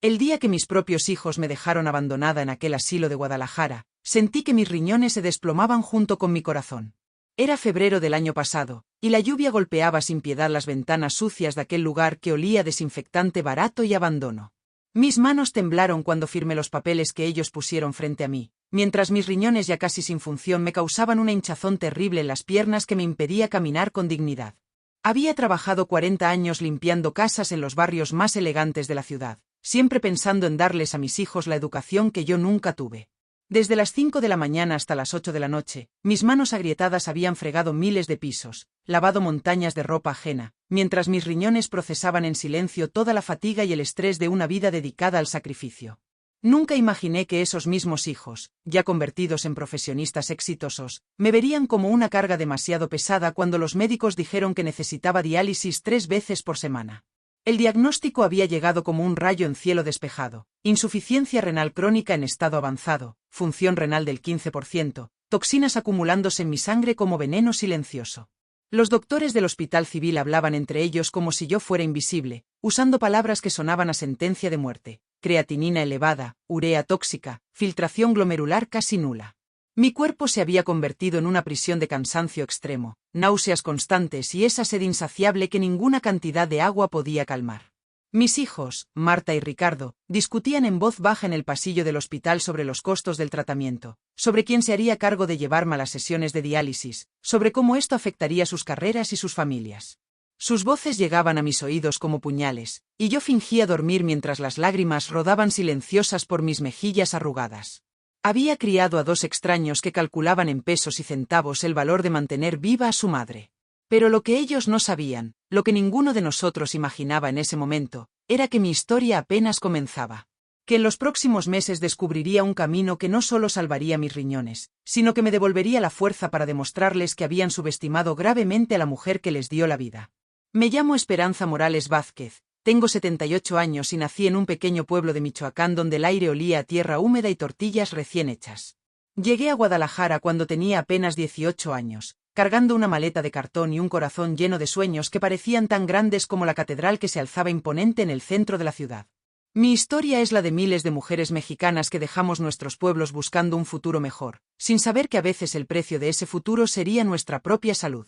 El día que mis propios hijos me dejaron abandonada en aquel asilo de Guadalajara, sentí que mis riñones se desplomaban junto con mi corazón. Era febrero del año pasado, y la lluvia golpeaba sin piedad las ventanas sucias de aquel lugar que olía a desinfectante barato y abandono. Mis manos temblaron cuando firmé los papeles que ellos pusieron frente a mí, mientras mis riñones ya casi sin función me causaban una hinchazón terrible en las piernas que me impedía caminar con dignidad. Había trabajado 40 años limpiando casas en los barrios más elegantes de la ciudad, siempre pensando en darles a mis hijos la educación que yo nunca tuve. Desde las 5 de la mañana hasta las 8 de la noche, mis manos agrietadas habían fregado miles de pisos, lavado montañas de ropa ajena, mientras mis riñones procesaban en silencio toda la fatiga y el estrés de una vida dedicada al sacrificio. Nunca imaginé que esos mismos hijos, ya convertidos en profesionistas exitosos, me verían como una carga demasiado pesada cuando los médicos dijeron que necesitaba diálisis 3 veces por semana. El diagnóstico había llegado como un rayo en cielo despejado: insuficiencia renal crónica en estado avanzado, función renal del 15%, toxinas acumulándose en mi sangre como veneno silencioso. Los doctores del Hospital Civil hablaban entre ellos como si yo fuera invisible, usando palabras que sonaban a sentencia de muerte: creatinina elevada, urea tóxica, filtración glomerular casi nula. Mi cuerpo se había convertido en una prisión de cansancio extremo, náuseas constantes y esa sed insaciable que ninguna cantidad de agua podía calmar. Mis hijos, Marta y Ricardo, discutían en voz baja en el pasillo del hospital sobre los costos del tratamiento, sobre quién se haría cargo de llevarme a las sesiones de diálisis, sobre cómo esto afectaría sus carreras y sus familias. Sus voces llegaban a mis oídos como puñales, y yo fingía dormir mientras las lágrimas rodaban silenciosas por mis mejillas arrugadas. Había criado a 2 extraños que calculaban en pesos y centavos el valor de mantener viva a su madre. Pero lo que ellos no sabían, lo que ninguno de nosotros imaginaba en ese momento, era que mi historia apenas comenzaba. Que en los próximos meses descubriría un camino que no solo salvaría mis riñones, sino que me devolvería la fuerza para demostrarles que habían subestimado gravemente a la mujer que les dio la vida. Me llamo Esperanza Morales Vázquez. Tengo 78 años y nací en un pequeño pueblo de Michoacán donde el aire olía a tierra húmeda y tortillas recién hechas. Llegué a Guadalajara cuando tenía apenas 18 años, cargando una maleta de cartón y un corazón lleno de sueños que parecían tan grandes como la catedral que se alzaba imponente en el centro de la ciudad. Mi historia es la de miles de mujeres mexicanas que dejamos nuestros pueblos buscando un futuro mejor, sin saber que a veces el precio de ese futuro sería nuestra propia salud.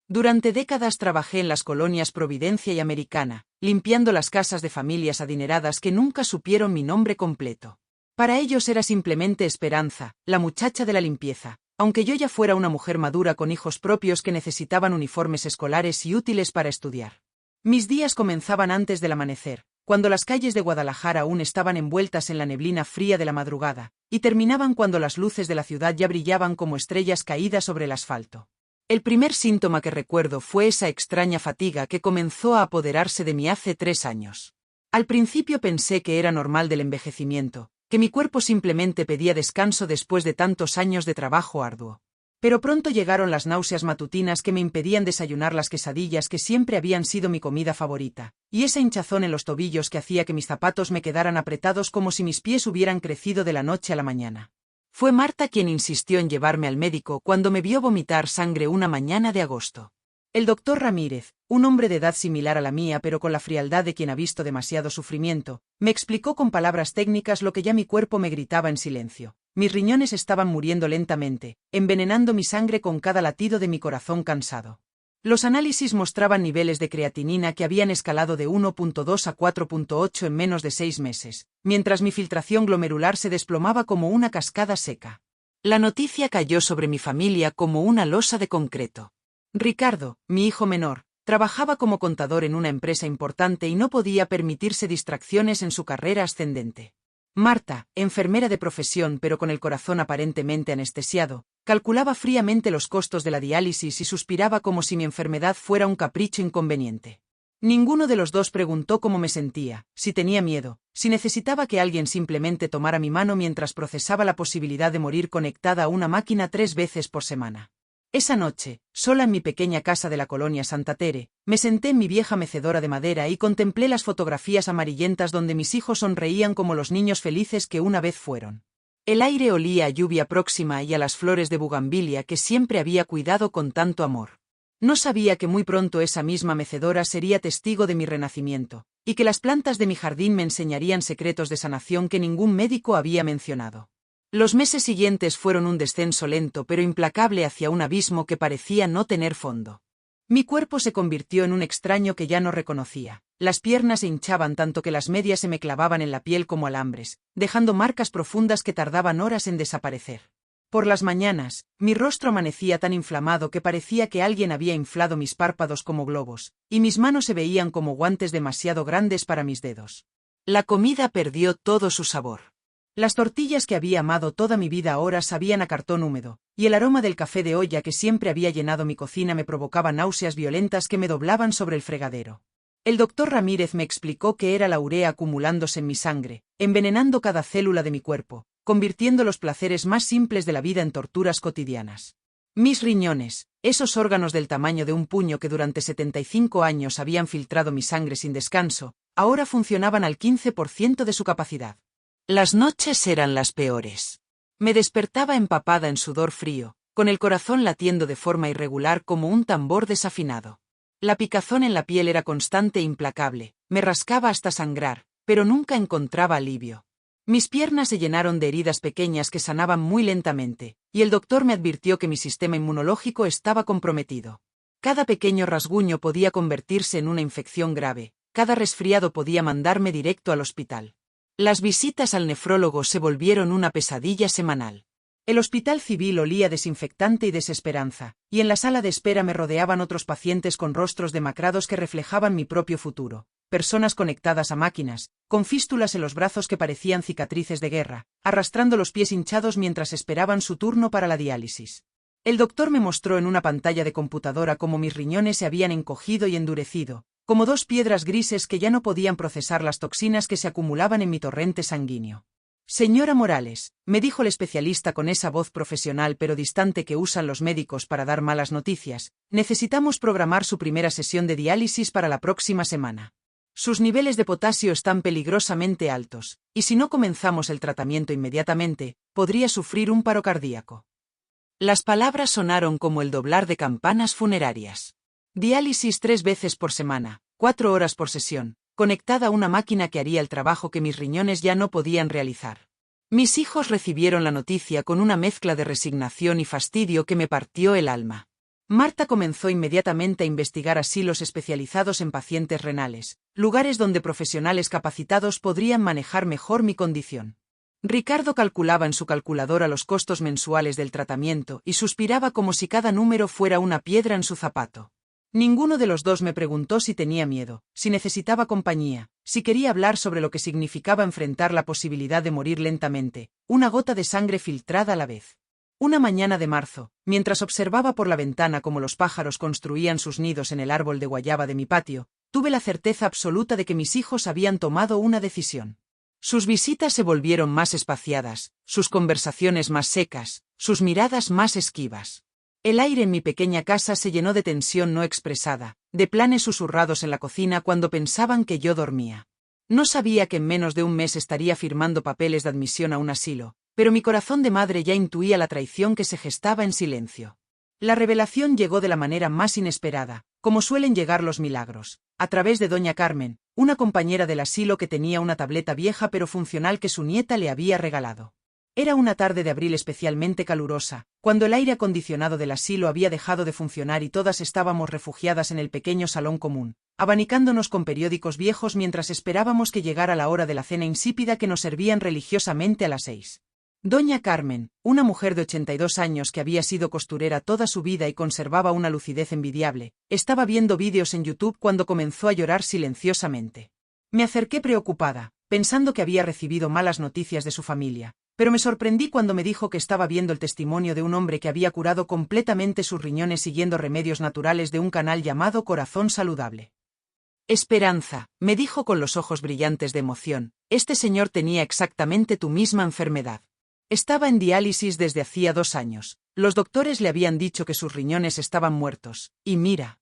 Durante décadas trabajé en las colonias Providencia y Americana, limpiando las casas de familias adineradas que nunca supieron mi nombre completo. Para ellos era simplemente Esperanza, la muchacha de la limpieza, aunque yo ya fuera una mujer madura con hijos propios que necesitaban uniformes escolares y útiles para estudiar. Mis días comenzaban antes del amanecer, cuando las calles de Guadalajara aún estaban envueltas en la neblina fría de la madrugada, y terminaban cuando las luces de la ciudad ya brillaban como estrellas caídas sobre el asfalto. El primer síntoma que recuerdo fue esa extraña fatiga que comenzó a apoderarse de mí hace 3 años. Al principio pensé que era normal del envejecimiento, que mi cuerpo simplemente pedía descanso después de tantos años de trabajo arduo. Pero pronto llegaron las náuseas matutinas que me impedían desayunar las quesadillas que siempre habían sido mi comida favorita, y esa hinchazón en los tobillos que hacía que mis zapatos me quedaran apretados como si mis pies hubieran crecido de la noche a la mañana. Fue Marta quien insistió en llevarme al médico cuando me vio vomitar sangre una mañana de agosto. El doctor Ramírez, un hombre de edad similar a la mía pero con la frialdad de quien ha visto demasiado sufrimiento, me explicó con palabras técnicas lo que ya mi cuerpo me gritaba en silencio. Mis riñones estaban muriendo lentamente, envenenando mi sangre con cada latido de mi corazón cansado. Los análisis mostraban niveles de creatinina que habían escalado de 1.2 a 4.8 en menos de 6 meses, mientras mi filtración glomerular se desplomaba como una cascada seca. La noticia cayó sobre mi familia como una losa de concreto. Ricardo, mi hijo menor, trabajaba como contador en una empresa importante y no podía permitirse distracciones en su carrera ascendente. Marta, enfermera de profesión pero con el corazón aparentemente anestesiado, calculaba fríamente los costos de la diálisis y suspiraba como si mi enfermedad fuera un capricho inconveniente. Ninguno de los dos preguntó cómo me sentía, si tenía miedo, si necesitaba que alguien simplemente tomara mi mano mientras procesaba la posibilidad de morir conectada a una máquina 3 veces por semana. Esa noche, sola en mi pequeña casa de la colonia Santa Tere, me senté en mi vieja mecedora de madera y contemplé las fotografías amarillentas donde mis hijos sonreían como los niños felices que una vez fueron. El aire olía a lluvia próxima y a las flores de bugambilia que siempre había cuidado con tanto amor. No sabía que muy pronto esa misma mecedora sería testigo de mi renacimiento, y que las plantas de mi jardín me enseñarían secretos de sanación que ningún médico había mencionado. Los meses siguientes fueron un descenso lento pero implacable hacia un abismo que parecía no tener fondo. Mi cuerpo se convirtió en un extraño que ya no reconocía. Las piernas se hinchaban tanto que las medias se me clavaban en la piel como alambres, dejando marcas profundas que tardaban horas en desaparecer. Por las mañanas, mi rostro amanecía tan inflamado que parecía que alguien había inflado mis párpados como globos, y mis manos se veían como guantes demasiado grandes para mis dedos. La comida perdió todo su sabor. Las tortillas que había amado toda mi vida ahora sabían a cartón húmedo, y el aroma del café de olla que siempre había llenado mi cocina me provocaba náuseas violentas que me doblaban sobre el fregadero. El doctor Ramírez me explicó que era la urea acumulándose en mi sangre, envenenando cada célula de mi cuerpo, convirtiendo los placeres más simples de la vida en torturas cotidianas. Mis riñones, esos órganos del tamaño de un puño que durante 75 años habían filtrado mi sangre sin descanso, ahora funcionaban al 15% de su capacidad. Las noches eran las peores. Me despertaba empapada en sudor frío, con el corazón latiendo de forma irregular como un tambor desafinado. La picazón en la piel era constante e implacable, me rascaba hasta sangrar, pero nunca encontraba alivio. Mis piernas se llenaron de heridas pequeñas que sanaban muy lentamente, y el doctor me advirtió que mi sistema inmunológico estaba comprometido. Cada pequeño rasguño podía convertirse en una infección grave, cada resfriado podía mandarme directo al hospital. Las visitas al nefrólogo se volvieron una pesadilla semanal. El hospital civil olía desinfectante y desesperanza, y en la sala de espera me rodeaban otros pacientes con rostros demacrados que reflejaban mi propio futuro. Personas conectadas a máquinas, con fístulas en los brazos que parecían cicatrices de guerra, arrastrando los pies hinchados mientras esperaban su turno para la diálisis. El doctor me mostró en una pantalla de computadora cómo mis riñones se habían encogido y endurecido, como dos piedras grises que ya no podían procesar las toxinas que se acumulaban en mi torrente sanguíneo. Señora Morales, me dijo el especialista con esa voz profesional pero distante que usan los médicos para dar malas noticias, necesitamos programar su primera sesión de diálisis para la próxima semana. Sus niveles de potasio están peligrosamente altos, y si no comenzamos el tratamiento inmediatamente, podría sufrir un paro cardíaco. Las palabras sonaron como el doblar de campanas funerarias. Diálisis 3 veces por semana, 4 horas por sesión, conectada a una máquina que haría el trabajo que mis riñones ya no podían realizar. Mis hijos recibieron la noticia con una mezcla de resignación y fastidio que me partió el alma. Marta comenzó inmediatamente a investigar asilos especializados en pacientes renales, lugares donde profesionales capacitados podrían manejar mejor mi condición. Ricardo calculaba en su calculadora los costos mensuales del tratamiento y suspiraba como si cada número fuera una piedra en su zapato. Ninguno de los dos me preguntó si tenía miedo, si necesitaba compañía, si quería hablar sobre lo que significaba enfrentar la posibilidad de morir lentamente, una gota de sangre filtrada a la vez. Una mañana de marzo, mientras observaba por la ventana cómo los pájaros construían sus nidos en el árbol de guayaba de mi patio, tuve la certeza absoluta de que mis hijos habían tomado una decisión. Sus visitas se volvieron más espaciadas, sus conversaciones más secas, sus miradas más esquivas. El aire en mi pequeña casa se llenó de tensión no expresada, de planes susurrados en la cocina cuando pensaban que yo dormía. No sabía que en menos de un mes estaría firmando papeles de admisión a un asilo, pero mi corazón de madre ya intuía la traición que se gestaba en silencio. La revelación llegó de la manera más inesperada, como suelen llegar los milagros, a través de doña Carmen, una compañera del asilo que tenía una tableta vieja pero funcional que su nieta le había regalado. Era una tarde de abril especialmente calurosa, cuando el aire acondicionado del asilo había dejado de funcionar y todas estábamos refugiadas en el pequeño salón común, abanicándonos con periódicos viejos mientras esperábamos que llegara la hora de la cena insípida que nos servían religiosamente a las 6. Doña Carmen, una mujer de 82 años que había sido costurera toda su vida y conservaba una lucidez envidiable, estaba viendo vídeos en YouTube cuando comenzó a llorar silenciosamente. Me acerqué preocupada, pensando que había recibido malas noticias de su familia, pero me sorprendí cuando me dijo que estaba viendo el testimonio de un hombre que había curado completamente sus riñones siguiendo remedios naturales de un canal llamado Corazón Saludable. Esperanza, me dijo con los ojos brillantes de emoción, este señor tenía exactamente tu misma enfermedad. Estaba en diálisis desde hacía 2 años, los doctores le habían dicho que sus riñones estaban muertos, y mira.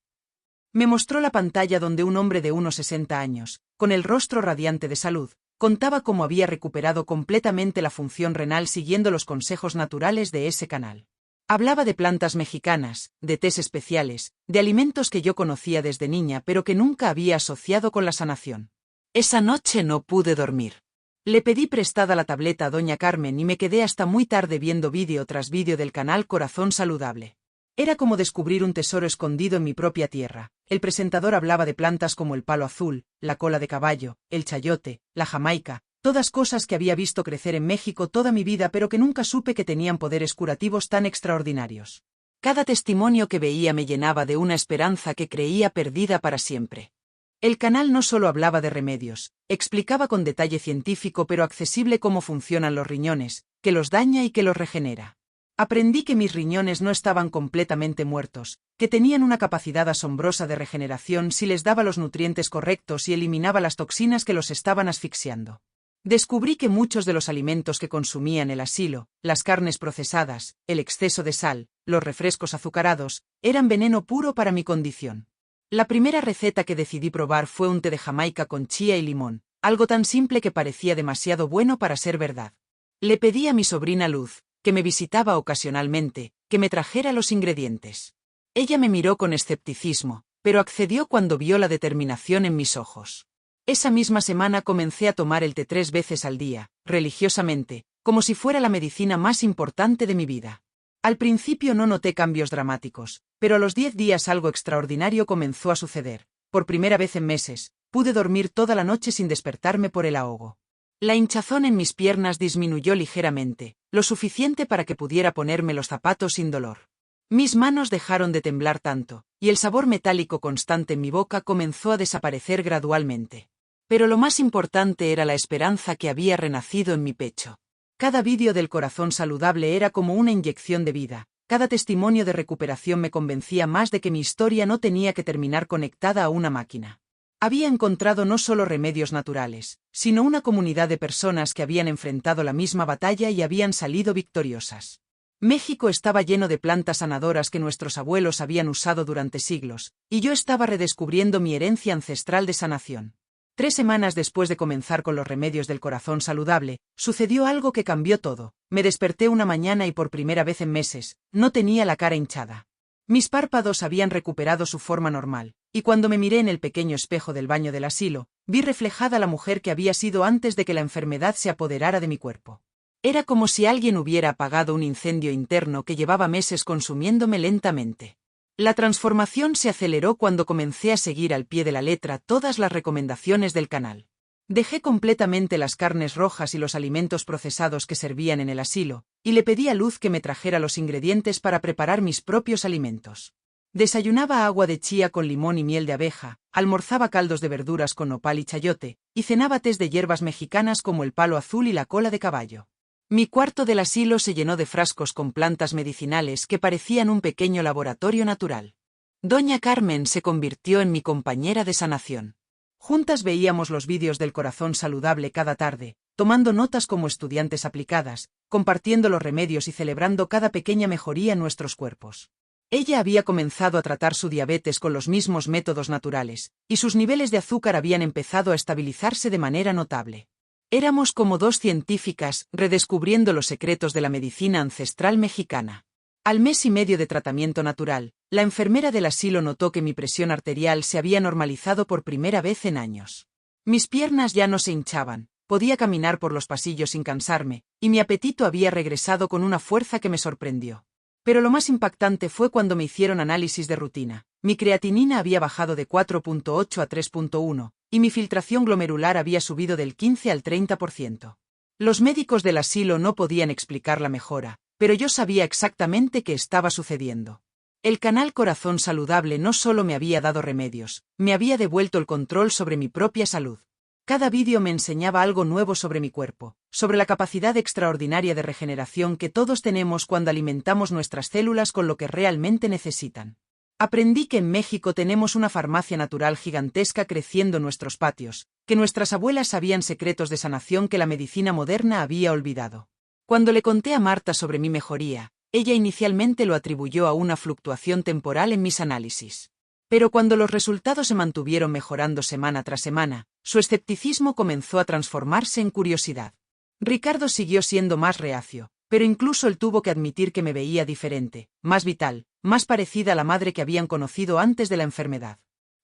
Me mostró la pantalla donde un hombre de unos 60 años, con el rostro radiante de salud, contaba cómo había recuperado completamente la función renal siguiendo los consejos naturales de ese canal. Hablaba de plantas mexicanas, de tés especiales, de alimentos que yo conocía desde niña pero que nunca había asociado con la sanación. Esa noche no pude dormir. Le pedí prestada la tableta a doña Carmen y me quedé hasta muy tarde viendo vídeo tras vídeo del canal Corazón Saludable. Era como descubrir un tesoro escondido en mi propia tierra. El presentador hablaba de plantas como el palo azul, la cola de caballo, el chayote, la jamaica, todas cosas que había visto crecer en México toda mi vida pero que nunca supe que tenían poderes curativos tan extraordinarios. Cada testimonio que veía me llenaba de una esperanza que creía perdida para siempre. El canal no solo hablaba de remedios, explicaba con detalle científico pero accesible cómo funcionan los riñones, que los daña y que los regenera. Aprendí que mis riñones no estaban completamente muertos, que tenían una capacidad asombrosa de regeneración si les daba los nutrientes correctos y eliminaba las toxinas que los estaban asfixiando. Descubrí que muchos de los alimentos que consumía en el asilo, las carnes procesadas, el exceso de sal, los refrescos azucarados, eran veneno puro para mi condición. La primera receta que decidí probar fue un té de Jamaica con chía y limón, algo tan simple que parecía demasiado bueno para ser verdad. Le pedí a mi sobrina Luz, que me visitaba ocasionalmente, que me trajera los ingredientes. Ella me miró con escepticismo, pero accedió cuando vio la determinación en mis ojos. Esa misma semana comencé a tomar el té 3 veces al día, religiosamente, como si fuera la medicina más importante de mi vida. Al principio no noté cambios dramáticos, pero a los 10 días algo extraordinario comenzó a suceder. Por primera vez en meses, pude dormir toda la noche sin despertarme por el ahogo. La hinchazón en mis piernas disminuyó ligeramente, lo suficiente para que pudiera ponerme los zapatos sin dolor. Mis manos dejaron de temblar tanto, y el sabor metálico constante en mi boca comenzó a desaparecer gradualmente. Pero lo más importante era la esperanza que había renacido en mi pecho. Cada vídeo del Corazón Saludable era como una inyección de vida, cada testimonio de recuperación me convencía más de que mi historia no tenía que terminar conectada a una máquina. Había encontrado no solo remedios naturales, sino una comunidad de personas que habían enfrentado la misma batalla y habían salido victoriosas. México estaba lleno de plantas sanadoras que nuestros abuelos habían usado durante siglos, y yo estaba redescubriendo mi herencia ancestral de sanación. 3 semanas después de comenzar con los remedios del Corazón Saludable, sucedió algo que cambió todo. Me desperté una mañana y por primera vez en meses, no tenía la cara hinchada. Mis párpados habían recuperado su forma normal, y cuando me miré en el pequeño espejo del baño del asilo, vi reflejada la mujer que había sido antes de que la enfermedad se apoderara de mi cuerpo. Era como si alguien hubiera apagado un incendio interno que llevaba meses consumiéndome lentamente. La transformación se aceleró cuando comencé a seguir al pie de la letra todas las recomendaciones del canal. Dejé completamente las carnes rojas y los alimentos procesados que servían en el asilo, y le pedí a Luz que me trajera los ingredientes para preparar mis propios alimentos. Desayunaba agua de chía con limón y miel de abeja, almorzaba caldos de verduras con nopal y chayote, y cenaba tés de hierbas mexicanas como el palo azul y la cola de caballo. Mi cuarto del asilo se llenó de frascos con plantas medicinales que parecían un pequeño laboratorio natural. Doña Carmen se convirtió en mi compañera de sanación. Juntas veíamos los vídeos del Corazón Saludable cada tarde, tomando notas como estudiantes aplicadas, compartiendo los remedios y celebrando cada pequeña mejoría en nuestros cuerpos. Ella había comenzado a tratar su diabetes con los mismos métodos naturales, y sus niveles de azúcar habían empezado a estabilizarse de manera notable. Éramos como 2 científicas, redescubriendo los secretos de la medicina ancestral mexicana. Al mes y medio de tratamiento natural, la enfermera del asilo notó que mi presión arterial se había normalizado por primera vez en años. Mis piernas ya no se hinchaban, podía caminar por los pasillos sin cansarme, y mi apetito había regresado con una fuerza que me sorprendió. Pero lo más impactante fue cuando me hicieron análisis de rutina. Mi creatinina había bajado de 4.8 a 3.1, y mi filtración glomerular había subido del 15 al 30%. Los médicos del asilo no podían explicar la mejora, pero yo sabía exactamente qué estaba sucediendo. El canal Corazón Saludable no solo me había dado remedios, me había devuelto el control sobre mi propia salud. Cada vídeo me enseñaba algo nuevo sobre mi cuerpo, sobre la capacidad extraordinaria de regeneración que todos tenemos cuando alimentamos nuestras células con lo que realmente necesitan. Aprendí que en México tenemos una farmacia natural gigantesca creciendo en nuestros patios, que nuestras abuelas sabían secretos de sanación que la medicina moderna había olvidado. Cuando le conté a Marta sobre mi mejoría, ella inicialmente lo atribuyó a una fluctuación temporal en mis análisis. Pero cuando los resultados se mantuvieron mejorando semana tras semana, su escepticismo comenzó a transformarse en curiosidad. Ricardo siguió siendo más reacio, Pero incluso él tuvo que admitir que me veía diferente, más vital, más parecida a la madre que habían conocido antes de la enfermedad.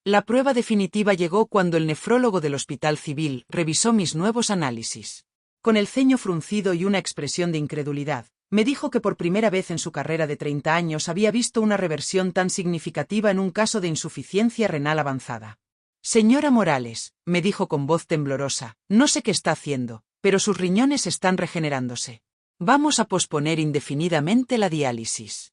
La prueba definitiva llegó cuando el nefrólogo del Hospital Civil revisó mis nuevos análisis. Con el ceño fruncido y una expresión de incredulidad, me dijo que por primera vez en su carrera de 30 años había visto una reversión tan significativa en un caso de insuficiencia renal avanzada. Señora Morales, me dijo con voz temblorosa, no sé qué está haciendo, pero sus riñones están regenerándose. Vamos a posponer indefinidamente la diálisis.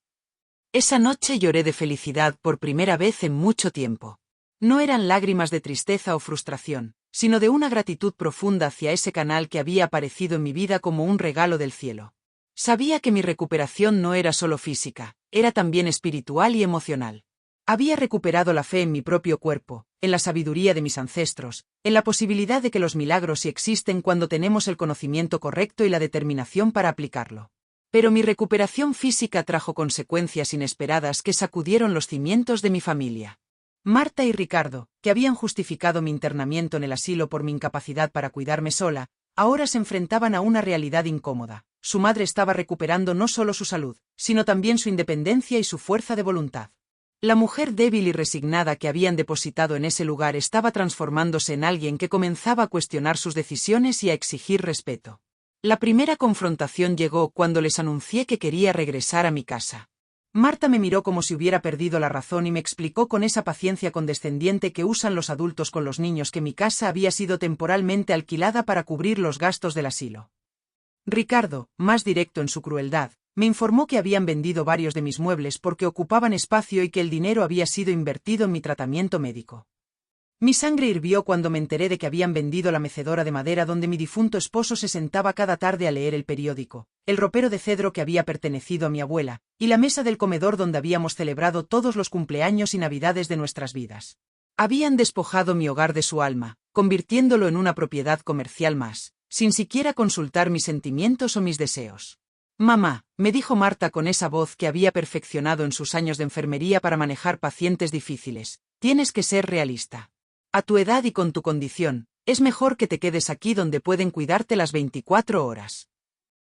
Esa noche lloré de felicidad por primera vez en mucho tiempo. No eran lágrimas de tristeza o frustración, sino de una gratitud profunda hacia ese canal que había aparecido en mi vida como un regalo del cielo. Sabía que mi recuperación no era solo física, era también espiritual y emocional. Había recuperado la fe en mi propio cuerpo, en la sabiduría de mis ancestros, en la posibilidad de que los milagros sí existen cuando tenemos el conocimiento correcto y la determinación para aplicarlo. Pero mi recuperación física trajo consecuencias inesperadas que sacudieron los cimientos de mi familia. Marta y Ricardo, que habían justificado mi internamiento en el asilo por mi incapacidad para cuidarme sola, ahora se enfrentaban a una realidad incómoda. Su madre estaba recuperando no solo su salud, sino también su independencia y su fuerza de voluntad. La mujer débil y resignada que habían depositado en ese lugar estaba transformándose en alguien que comenzaba a cuestionar sus decisiones y a exigir respeto. La primera confrontación llegó cuando les anuncié que quería regresar a mi casa. Marta me miró como si hubiera perdido la razón y me explicó con esa paciencia condescendiente que usan los adultos con los niños que mi casa había sido temporalmente alquilada para cubrir los gastos del asilo. Ricardo, más directo en su crueldad, me informó que habían vendido varios de mis muebles porque ocupaban espacio y que el dinero había sido invertido en mi tratamiento médico. Mi sangre hirvió cuando me enteré de que habían vendido la mecedora de madera donde mi difunto esposo se sentaba cada tarde a leer el periódico, el ropero de cedro que había pertenecido a mi abuela, y la mesa del comedor donde habíamos celebrado todos los cumpleaños y navidades de nuestras vidas. Habían despojado mi hogar de su alma, convirtiéndolo en una propiedad comercial más, sin siquiera consultar mis sentimientos o mis deseos. Mamá, me dijo Marta con esa voz que había perfeccionado en sus años de enfermería para manejar pacientes difíciles, tienes que ser realista. A tu edad y con tu condición, es mejor que te quedes aquí donde pueden cuidarte las 24 horas.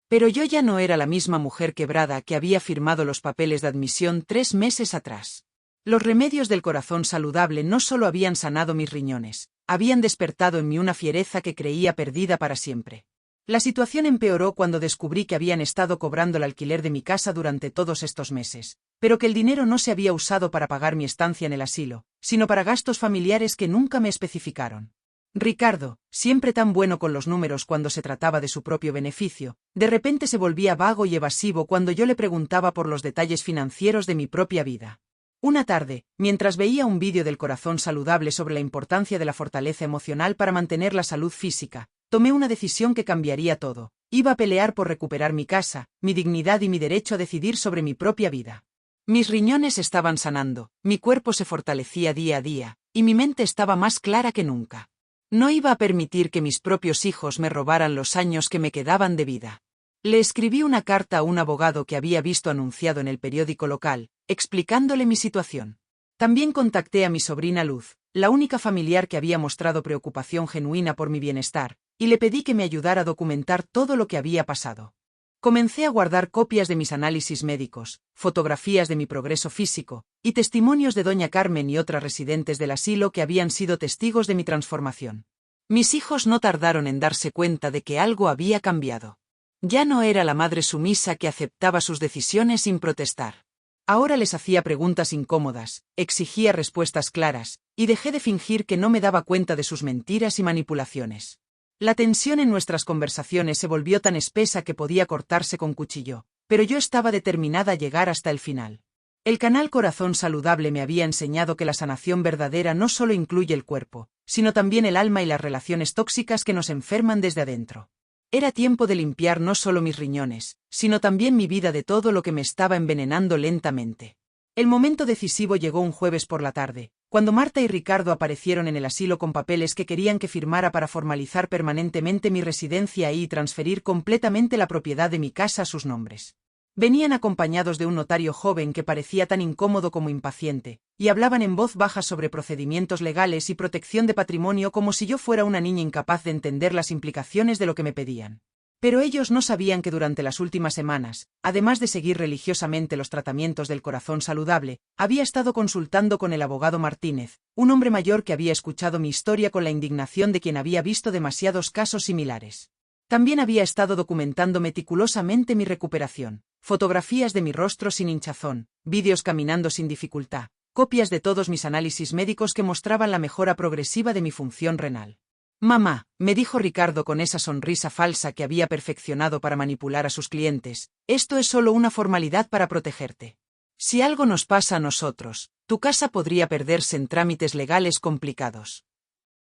Pero yo ya no era la misma mujer quebrada que había firmado los papeles de admisión 3 meses atrás. Los remedios del corazón saludable no solo habían sanado mis riñones, habían despertado en mí una fiereza que creía perdida para siempre. La situación empeoró cuando descubrí que habían estado cobrando el alquiler de mi casa durante todos estos meses, pero que el dinero no se había usado para pagar mi estancia en el asilo, sino para gastos familiares que nunca me especificaron. Ricardo, siempre tan bueno con los números cuando se trataba de su propio beneficio, de repente se volvía vago y evasivo cuando yo le preguntaba por los detalles financieros de mi propia vida. Una tarde, mientras veía un vídeo del corazón saludable sobre la importancia de la fortaleza emocional para mantener la salud física, tomé una decisión que cambiaría todo. Iba a pelear por recuperar mi casa, mi dignidad y mi derecho a decidir sobre mi propia vida. Mis riñones estaban sanando, mi cuerpo se fortalecía día a día, y mi mente estaba más clara que nunca. No iba a permitir que mis propios hijos me robaran los años que me quedaban de vida. Le escribí una carta a un abogado que había visto anunciado en el periódico local, explicándole mi situación. También contacté a mi sobrina Luz, la única familiar que había mostrado preocupación genuina por mi bienestar, y le pedí que me ayudara a documentar todo lo que había pasado. Comencé a guardar copias de mis análisis médicos, fotografías de mi progreso físico, y testimonios de doña Carmen y otras residentes del asilo que habían sido testigos de mi transformación. Mis hijos no tardaron en darse cuenta de que algo había cambiado. Ya no era la madre sumisa que aceptaba sus decisiones sin protestar. Ahora les hacía preguntas incómodas, exigía respuestas claras, y dejé de fingir que no me daba cuenta de sus mentiras y manipulaciones. La tensión en nuestras conversaciones se volvió tan espesa que podía cortarse con cuchillo, pero yo estaba determinada a llegar hasta el final. El canal Corazón Saludable me había enseñado que la sanación verdadera no solo incluye el cuerpo, sino también el alma y las relaciones tóxicas que nos enferman desde adentro. Era tiempo de limpiar no solo mis riñones, sino también mi vida de todo lo que me estaba envenenando lentamente. El momento decisivo llegó un jueves por la tarde, cuando Marta y Ricardo aparecieron en el asilo con papeles que querían que firmara para formalizar permanentemente mi residencia ahí y transferir completamente la propiedad de mi casa a sus nombres. Venían acompañados de un notario joven que parecía tan incómodo como impaciente, y hablaban en voz baja sobre procedimientos legales y protección de patrimonio como si yo fuera una niña incapaz de entender las implicaciones de lo que me pedían. Pero ellos no sabían que durante las últimas semanas, además de seguir religiosamente los tratamientos del corazón saludable, había estado consultando con el abogado Martínez, un hombre mayor que había escuchado mi historia con la indignación de quien había visto demasiados casos similares. También había estado documentando meticulosamente mi recuperación, fotografías de mi rostro sin hinchazón, vídeos caminando sin dificultad, copias de todos mis análisis médicos que mostraban la mejora progresiva de mi función renal. «Mamá», me dijo Ricardo con esa sonrisa falsa que había perfeccionado para manipular a sus clientes, «esto es solo una formalidad para protegerte. Si algo nos pasa a nosotros, tu casa podría perderse en trámites legales complicados».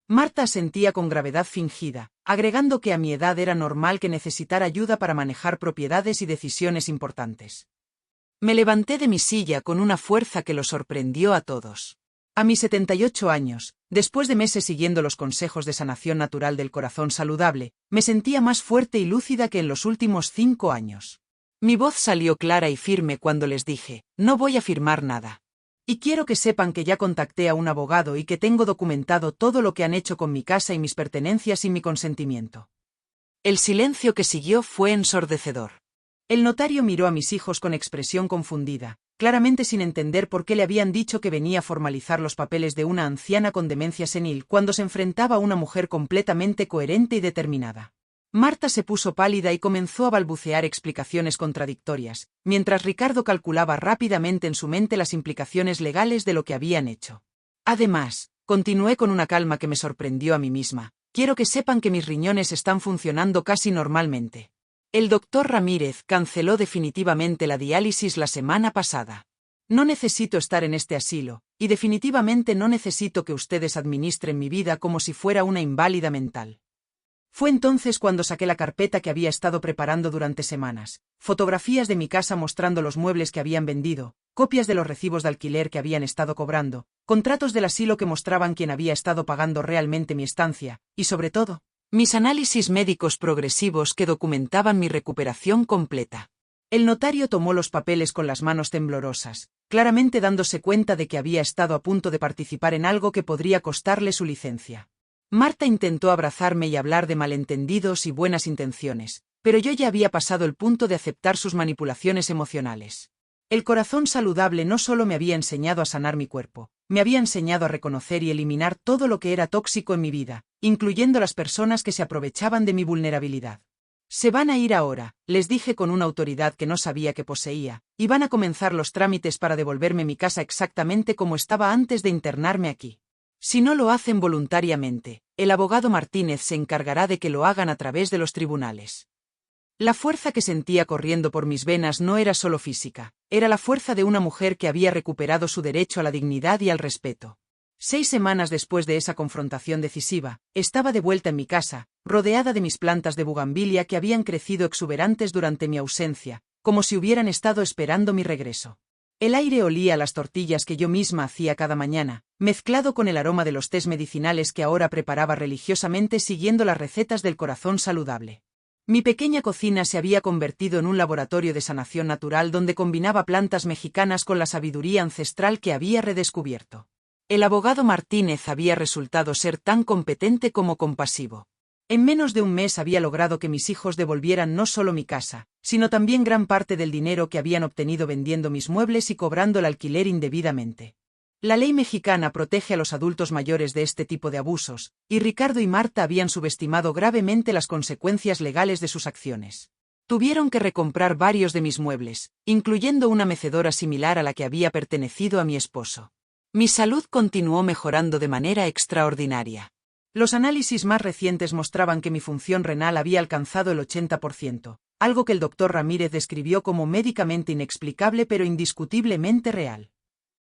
Marta asentía con gravedad fingida, agregando que a mi edad era normal que necesitara ayuda para manejar propiedades y decisiones importantes. Me levanté de mi silla con una fuerza que lo sorprendió a todos. A mis 78 años, después de meses siguiendo los consejos de sanación natural del corazón saludable, me sentía más fuerte y lúcida que en los últimos 5 años. Mi voz salió clara y firme cuando les dije, no voy a firmar nada. Y quiero que sepan que ya contacté a un abogado y que tengo documentado todo lo que han hecho con mi casa y mis pertenencias sin mi consentimiento. El silencio que siguió fue ensordecedor. El notario miró a mis hijos con expresión confundida, claramente sin entender por qué le habían dicho que venía a formalizar los papeles de una anciana con demencia senil cuando se enfrentaba a una mujer completamente coherente y determinada. Marta se puso pálida y comenzó a balbucear explicaciones contradictorias, mientras Ricardo calculaba rápidamente en su mente las implicaciones legales de lo que habían hecho. Además, continué con una calma que me sorprendió a mí misma, quiero que sepan que mis riñones están funcionando casi normalmente. El doctor Ramírez canceló definitivamente la diálisis la semana pasada. No necesito estar en este asilo, y definitivamente no necesito que ustedes administren mi vida como si fuera una inválida mental. Fue entonces cuando saqué la carpeta que había estado preparando durante semanas, fotografías de mi casa mostrando los muebles que habían vendido, copias de los recibos de alquiler que habían estado cobrando, contratos del asilo que mostraban quién había estado pagando realmente mi estancia, y sobre todo, mis análisis médicos progresivos que documentaban mi recuperación completa. El notario tomó los papeles con las manos temblorosas, claramente dándose cuenta de que había estado a punto de participar en algo que podría costarle su licencia. Marta intentó abrazarme y hablar de malentendidos y buenas intenciones, pero yo ya había pasado el punto de aceptar sus manipulaciones emocionales. El corazón saludable no solo me había enseñado a sanar mi cuerpo, me había enseñado a reconocer y eliminar todo lo que era tóxico en mi vida, incluyendo las personas que se aprovechaban de mi vulnerabilidad. Se van a ir ahora, les dije con una autoridad que no sabía que poseía, y van a comenzar los trámites para devolverme mi casa exactamente como estaba antes de internarme aquí. Si no lo hacen voluntariamente, el abogado Martínez se encargará de que lo hagan a través de los tribunales. La fuerza que sentía corriendo por mis venas no era solo física, era la fuerza de una mujer que había recuperado su derecho a la dignidad y al respeto. 6 semanas después de esa confrontación decisiva, estaba de vuelta en mi casa, rodeada de mis plantas de bugambilia que habían crecido exuberantes durante mi ausencia, como si hubieran estado esperando mi regreso. El aire olía a las tortillas que yo misma hacía cada mañana, mezclado con el aroma de los tés medicinales que ahora preparaba religiosamente siguiendo las recetas del corazón saludable. Mi pequeña cocina se había convertido en un laboratorio de sanación natural donde combinaba plantas mexicanas con la sabiduría ancestral que había redescubierto. El abogado Martínez había resultado ser tan competente como compasivo. En menos de un mes había logrado que mis hijos devolvieran no solo mi casa, sino también gran parte del dinero que habían obtenido vendiendo mis muebles y cobrando el alquiler indebidamente. La ley mexicana protege a los adultos mayores de este tipo de abusos, y Ricardo y Marta habían subestimado gravemente las consecuencias legales de sus acciones. Tuvieron que recomprar varios de mis muebles, incluyendo una mecedora similar a la que había pertenecido a mi esposo. Mi salud continuó mejorando de manera extraordinaria. Los análisis más recientes mostraban que mi función renal había alcanzado el 80%, algo que el doctor Ramírez describió como médicamente inexplicable pero indiscutiblemente real.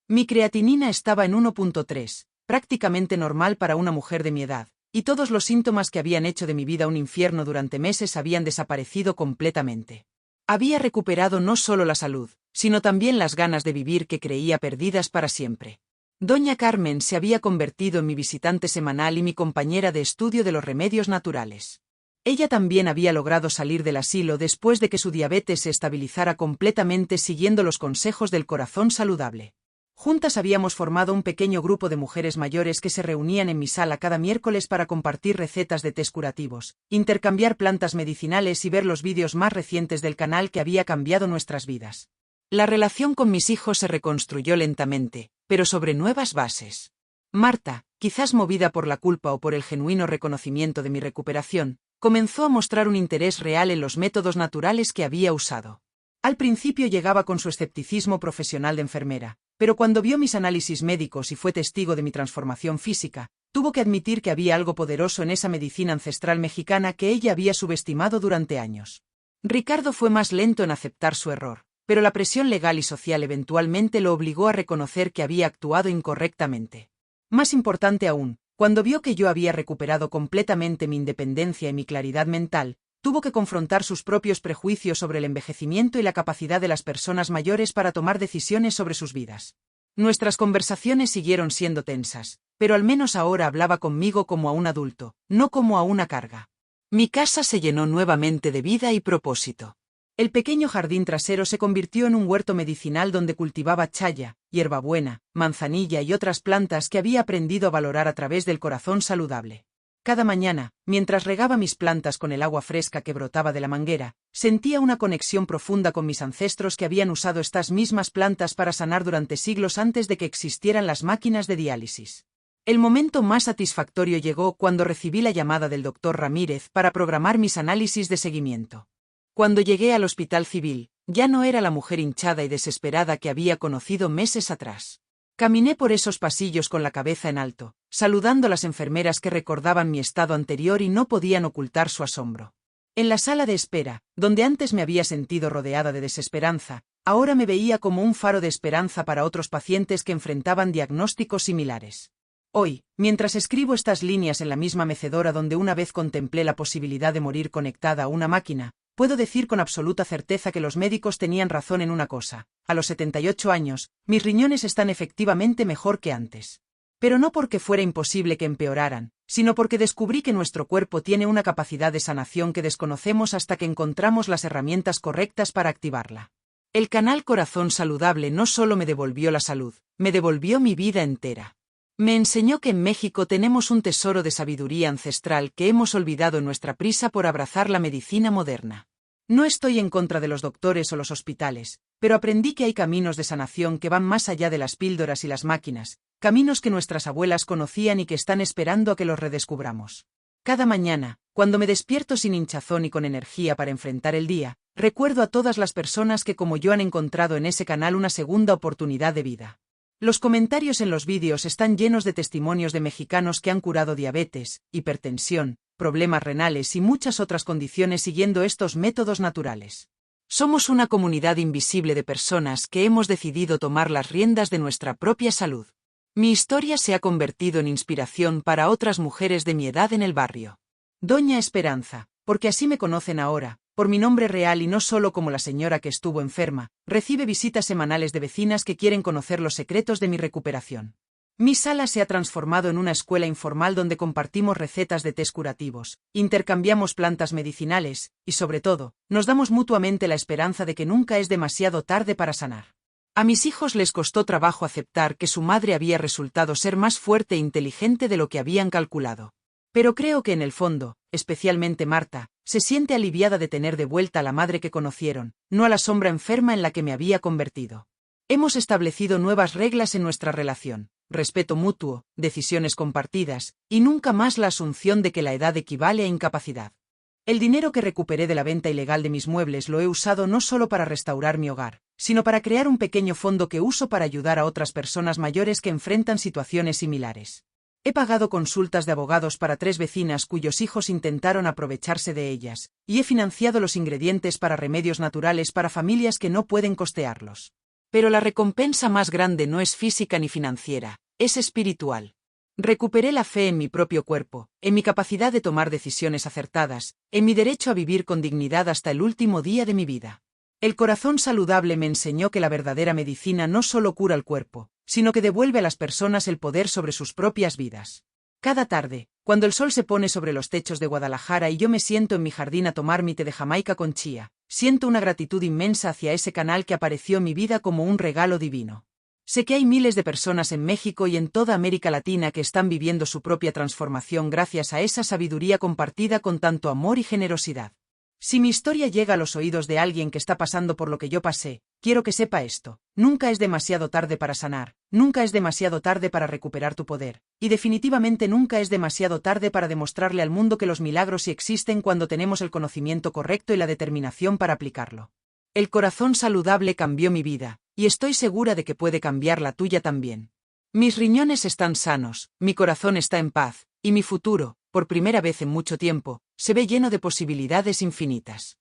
Mi creatinina estaba en 1.3, prácticamente normal para una mujer de mi edad, y todos los síntomas que habían hecho de mi vida un infierno durante meses habían desaparecido completamente. Había recuperado no solo la salud, sino también las ganas de vivir que creía perdidas para siempre. Doña Carmen se había convertido en mi visitante semanal y mi compañera de estudio de los remedios naturales. Ella también había logrado salir del asilo después de que su diabetes se estabilizara completamente siguiendo los consejos del corazón saludable. Juntas habíamos formado un pequeño grupo de mujeres mayores que se reunían en mi sala cada miércoles para compartir recetas de tés curativos, intercambiar plantas medicinales y ver los vídeos más recientes del canal que había cambiado nuestras vidas. La relación con mis hijos se reconstruyó lentamente, pero sobre nuevas bases. Marta, quizás movida por la culpa o por el genuino reconocimiento de mi recuperación, comenzó a mostrar un interés real en los métodos naturales que había usado. Al principio llegaba con su escepticismo profesional de enfermera, pero cuando vio mis análisis médicos y fue testigo de mi transformación física, tuvo que admitir que había algo poderoso en esa medicina ancestral mexicana que ella había subestimado durante años. Ricardo fue más lento en aceptar su error, pero la presión legal y social eventualmente lo obligó a reconocer que había actuado incorrectamente. Más importante aún, cuando vio que yo había recuperado completamente mi independencia y mi claridad mental, tuvo que confrontar sus propios prejuicios sobre el envejecimiento y la capacidad de las personas mayores para tomar decisiones sobre sus vidas. Nuestras conversaciones siguieron siendo tensas, pero al menos ahora hablaba conmigo como a un adulto, no como a una carga. Mi casa se llenó nuevamente de vida y propósito. El pequeño jardín trasero se convirtió en un huerto medicinal donde cultivaba chaya, hierbabuena, manzanilla y otras plantas que había aprendido a valorar a través del corazón saludable. Cada mañana, mientras regaba mis plantas con el agua fresca que brotaba de la manguera, sentía una conexión profunda con mis ancestros que habían usado estas mismas plantas para sanar durante siglos antes de que existieran las máquinas de diálisis. El momento más satisfactorio llegó cuando recibí la llamada del doctor Ramírez para programar mis análisis de seguimiento. Cuando llegué al hospital civil, ya no era la mujer hinchada y desesperada que había conocido meses atrás. Caminé por esos pasillos con la cabeza en alto, saludando a las enfermeras que recordaban mi estado anterior y no podían ocultar su asombro. En la sala de espera, donde antes me había sentido rodeada de desesperanza, ahora me veía como un faro de esperanza para otros pacientes que enfrentaban diagnósticos similares. Hoy, mientras escribo estas líneas en la misma mecedora donde una vez contemplé la posibilidad de morir conectada a una máquina, puedo decir con absoluta certeza que los médicos tenían razón en una cosa: a los 78 años, mis riñones están efectivamente mejor que antes. Pero no porque fuera imposible que empeoraran, sino porque descubrí que nuestro cuerpo tiene una capacidad de sanación que desconocemos hasta que encontramos las herramientas correctas para activarla. El canal Corazón Saludable no solo me devolvió la salud, me devolvió mi vida entera. Me enseñó que en México tenemos un tesoro de sabiduría ancestral que hemos olvidado en nuestra prisa por abrazar la medicina moderna. No estoy en contra de los doctores o los hospitales, pero aprendí que hay caminos de sanación que van más allá de las píldoras y las máquinas, caminos que nuestras abuelas conocían y que están esperando a que los redescubramos. Cada mañana, cuando me despierto sin hinchazón y con energía para enfrentar el día, recuerdo a todas las personas que como yo han encontrado en ese canal una segunda oportunidad de vida. Los comentarios en los vídeos están llenos de testimonios de mexicanos que han curado diabetes, hipertensión, problemas renales y muchas otras condiciones siguiendo estos métodos naturales. Somos una comunidad invisible de personas que hemos decidido tomar las riendas de nuestra propia salud. Mi historia se ha convertido en inspiración para otras mujeres de mi edad en el barrio. Doña Esperanza, porque así me conocen ahora, por mi nombre real y no solo como la señora que estuvo enferma, recibe visitas semanales de vecinas que quieren conocer los secretos de mi recuperación. Mi sala se ha transformado en una escuela informal donde compartimos recetas de tés curativos, intercambiamos plantas medicinales, y sobre todo, nos damos mutuamente la esperanza de que nunca es demasiado tarde para sanar. A mis hijos les costó trabajo aceptar que su madre había resultado ser más fuerte e inteligente de lo que habían calculado. Pero creo que en el fondo, especialmente Marta, se siente aliviada de tener de vuelta a la madre que conocieron, no a la sombra enferma en la que me había convertido. Hemos establecido nuevas reglas en nuestra relación: respeto mutuo, decisiones compartidas, y nunca más la asunción de que la edad equivale a incapacidad. El dinero que recuperé de la venta ilegal de mis muebles lo he usado no solo para restaurar mi hogar, sino para crear un pequeño fondo que uso para ayudar a otras personas mayores que enfrentan situaciones similares. He pagado consultas de abogados para 3 vecinas cuyos hijos intentaron aprovecharse de ellas, y he financiado los ingredientes para remedios naturales para familias que no pueden costearlos. Pero la recompensa más grande no es física ni financiera, es espiritual. Recuperé la fe en mi propio cuerpo, en mi capacidad de tomar decisiones acertadas, en mi derecho a vivir con dignidad hasta el último día de mi vida. El corazón saludable me enseñó que la verdadera medicina no solo cura el cuerpo, sino que devuelve a las personas el poder sobre sus propias vidas. Cada tarde, cuando el sol se pone sobre los techos de Guadalajara y yo me siento en mi jardín a tomar mi té de Jamaica con chía, siento una gratitud inmensa hacia ese canal que apareció en mi vida como un regalo divino. Sé que hay miles de personas en México y en toda América Latina que están viviendo su propia transformación gracias a esa sabiduría compartida con tanto amor y generosidad. Si mi historia llega a los oídos de alguien que está pasando por lo que yo pasé, quiero que sepa esto: nunca es demasiado tarde para sanar, nunca es demasiado tarde para recuperar tu poder, y definitivamente nunca es demasiado tarde para demostrarle al mundo que los milagros sí existen cuando tenemos el conocimiento correcto y la determinación para aplicarlo. El corazón saludable cambió mi vida, y estoy segura de que puede cambiar la tuya también. Mis riñones están sanos, mi corazón está en paz, y mi futuro, por primera vez en mucho tiempo, se ve lleno de posibilidades infinitas.